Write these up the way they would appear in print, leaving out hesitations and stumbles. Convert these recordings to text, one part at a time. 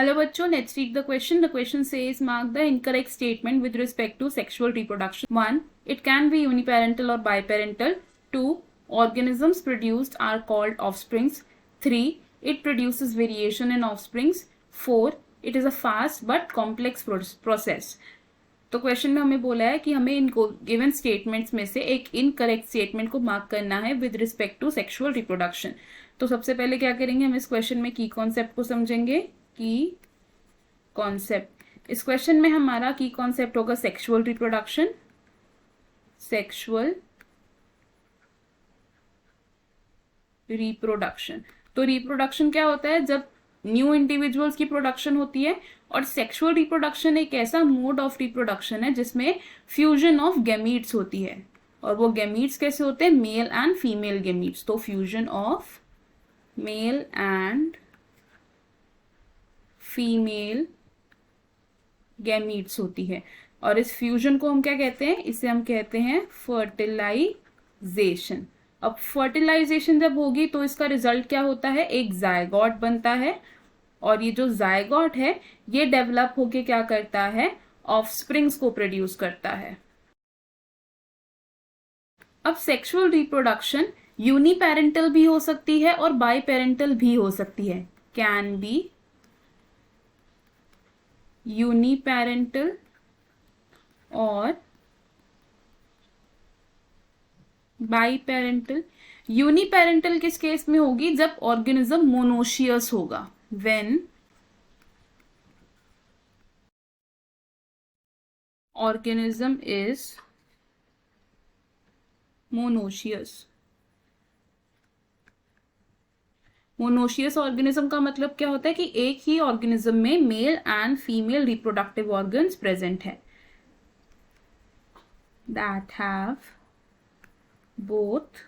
Hello bachcho, let's read the question. The question says mark the incorrect statement with respect to sexual reproduction. 1. It can be uniparental or biparental. 2. Organisms produced are called offsprings. 3. It produces variation in offsprings. 4. It is a fast but complex process. तो question में हमें बोला है कि हमें इनको given statements में से एक इनकरेक्ट स्टेटमेंट को मार्क करना है with respect to sexual reproduction. तो सबसे पहले क्या करेंगे, हम इस क्वेश्चन में की कॉन्सेप्ट को समझेंगे. की कॉन्सेप्ट, इस क्वेश्चन में हमारा की कॉन्सेप्ट होगा सेक्सुअल रिप्रोडक्शन. सेक्सुअल रिप्रोडक्शन, तो रिप्रोडक्शन क्या होता है, जब न्यू इंडिविजुअल्स की प्रोडक्शन होती है. और सेक्सुअल रिप्रोडक्शन एक ऐसा मोड ऑफ रिप्रोडक्शन है जिसमें फ्यूजन ऑफ गैमीट्स होती है. और वो गैमीट्स कैसे होते हैं, मेल एंड फीमेल गैमीट्स. तो fusion of male and female gametes होती है. और इस फ्यूजन को हम क्या कहते हैं, इसे हम कहते हैं फर्टिलाइजेशन. अब फर्टिलाइजेशन जब होगी तो इसका रिजल्ट क्या होता है, एक जायगॉट बनता है. और ये जो जायगॉट है ये डेवलप होके क्या करता है, ऑफस्प्रिंग्स को प्रोड्यूस करता है. अब सेक्सुअल रिप्रोडक्शन यूनिपेरेंटल भी हो सकती है और बाई पेरेंटल भी हो सकती है. कैन बी यूनिपेरेंटल और बाई पेरेंटल. यूनिपेरेंटल किस केस में होगी, जब ऑर्गेनिज्म मोनोशियस होगा. When organism is monoecious. Monoecious organism का मतलब क्या होता है कि एक ही ऑर्गेनिज्म में male and female reproductive organs present है. That have both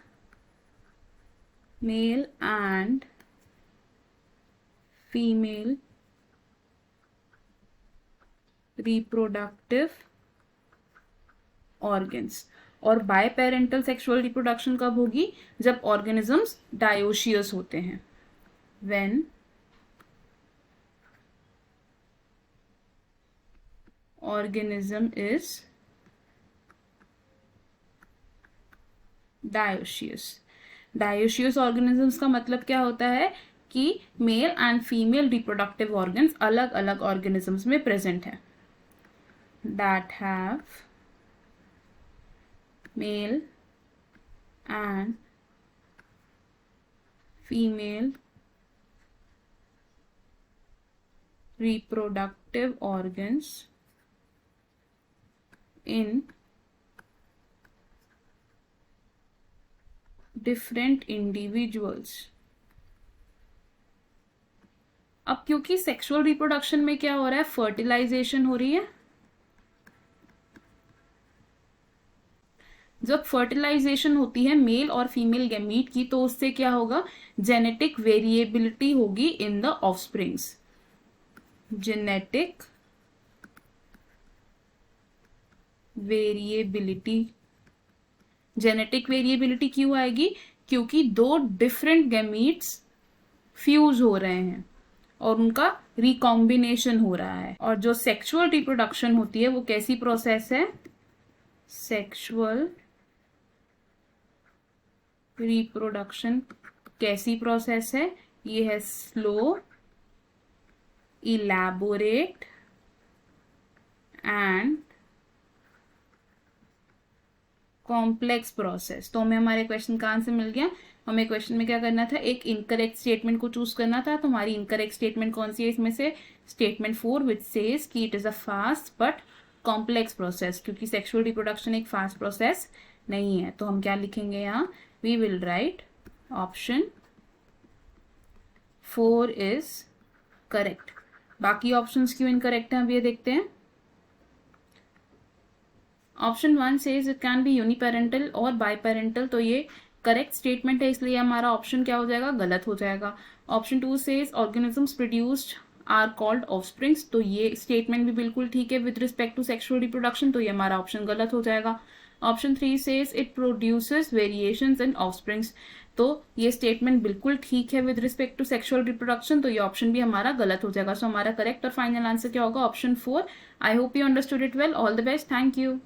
male and female reproductive organs. और बायपेरेंटल सेक्सुअल रिप्रोडक्शन कब होगी, जब ऑर्गेनिजम्स डायोशियस होते हैं. when organism is dioecious. Dioecious organisms का मतलब क्या होता है कि mail and female reproductive organs अलग अलग ऑर्गेनिजम्स में प्रेजेंट है. That have mail and female reproductive organs in different individuals. अब क्योंकि सेक्सुअल रिप्रोडक्शन में क्या हो रहा है, फर्टिलाइजेशन हो रही है. जब फर्टिलाइजेशन होती है मेल और फीमेल गैमीट की, तो उससे क्या होगा, जेनेटिक वेरिएबिलिटी होगी in the offsprings. Genetic variability. Genetic variability क्यों आएगी, क्योंकि दो डिफरेंट गैमीट्स फ्यूज हो रहे हैं और उनका रिकॉम्बिनेशन हो रहा है. और जो सेक्सुअल रिप्रोडक्शन होती है वो कैसी प्रोसेस है, सेक्सुअल रिप्रोडक्शन कैसी प्रोसेस है, ये है slow, elaborate and complex process. तो हमें हमारे क्वेश्चन का आंसर मिल गया. हमें क्वेश्चन में क्या करना था, एक इनकरेक्ट स्टेटमेंट को चूज करना था. तो हमारी इनकरेक्ट स्टेटमेंट कौन सी है इसमें से, स्टेटमेंट 4 विच सेज कि it is a fast but complex process. क्योंकि सेक्सुअल रिप्रोडक्शन एक फास्ट प्रोसेस नहीं है. तो हम क्या लिखेंगे यहाँ, we will write option 4 is correct. बाकी ऑप्शंस क्यों इनकरेक्ट हैं अब ये देखते हैं. Option 1 says it can be uniparental और बाईपेरेंटल. तो ये करेक्ट स्टेटमेंट है, इसलिए हमारा ऑप्शन क्या हो जाएगा, गलत हो जाएगा. Option 2 says organisms produced are called offsprings. तो ये स्टेटमेंट भी बिल्कुल ठीक है with respect to sexual reproduction. तो ये हमारा ऑप्शन गलत हो जाएगा. Option 3 says it produces variations in offsprings. तो ये स्टेटमेंट बिल्कुल ठीक है with respect to sexual reproduction, तो ये ऑप्शन भी हमारा गलत हो जाएगा। सो हमारा करेक्ट और फाइनल आंसर क्या होगा? Option 4। I hope you understood it well. All the best. Thank you.